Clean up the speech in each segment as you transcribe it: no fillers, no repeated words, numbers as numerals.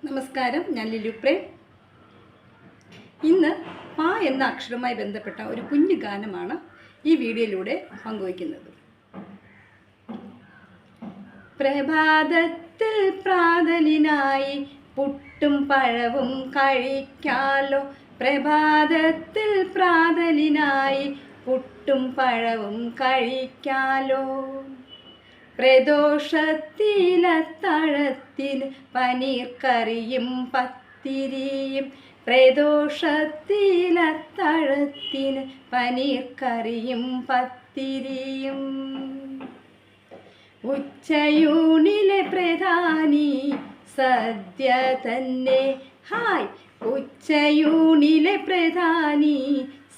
നമസ്കാരം, ഞാൻ ലിലു പ്രേം. ഇന്ന് പ എന്ന അക്ഷരവുമായി ബന്ധപ്പെട്ട ഒരു കുഞ്ഞു ഗാനമാണ് ഈ വീഡിയോയിലൂടെ പങ്കുവയ്ക്കുന്നത്. പ്രഭാതത്തിൽ പ്രാതലിനായി പുട്ടും പഴവും കഴിക്കാലോ. പ്രഭാതത്തിൽ പ്രാതലിനായി പുട്ടും പഴവും കഴിക്കാലോ. പ്രദോഷത്തിലത്താഴത്തിന് പനീർക്കറിയും പത്തിരിയും. പ്രദോഷത്തിലത്താഴത്തിന് പനീർക്കറിയും പത്തിരിയും. ഉച്ചയൂണിലെ പ്രധാനി സദ്യ തന്നെ. ഹായ്, ഉച്ചയൂണിലെ പ്രധാനി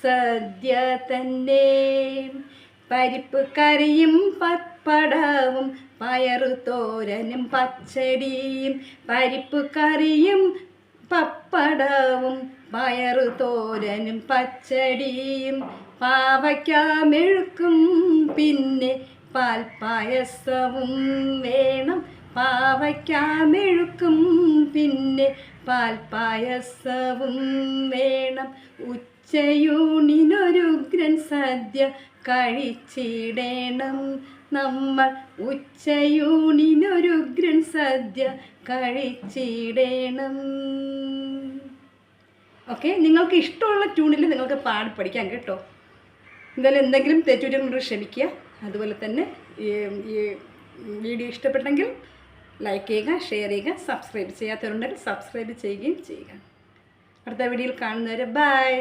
സദ്യ തന്നെ. പരിപ്പ് കറിയും പപ്പടവും പയറുതോരനും പച്ചടിയും. പരിപ്പ് കറിയും പപ്പടവും പയറുതോരനും പച്ചടിയും. പാവയ്ക്കാമെഴുക്കും പിന്നെ പാൽപ്പായസവും വേണം. പാവയ്ക്കാമെഴുക്കും പിന്നെ പാൽപ്പായസവും വേണം. ഉച്ചയൂണിനൊരുഗ്രൻ സദ്യ കഴിച്ചിടണം നമ്മൾ. ഉച്ചയൂണിനൊരുഗ്രൻ സദ്യ കഴിച്ചിടണം. ഓക്കെ, നിങ്ങൾക്ക് ഇഷ്ടമുള്ള ട്യൂണിൽ നിങ്ങൾക്ക് പാടി പഠിക്കാം കേട്ടോ. എന്തായാലും എന്തെങ്കിലും തെറ്റുകുറ്റങ്ങൾ ക്ഷമിക്കുക. അതുപോലെ തന്നെ ഈ വീഡിയോ ഇഷ്ടപ്പെട്ടെങ്കിൽ ലൈക്ക് ചെയ്യുക, ഷെയർ ചെയ്യുക. സബ്സ്ക്രൈബ് ചെയ്യാത്തവരുണ്ടെങ്കിൽ സബ്സ്ക്രൈബ് ചെയ്യുകയും ചെയ്യുക. അടുത്ത വീഡിയോയിൽ കാണുന്നവരെ ബൈ.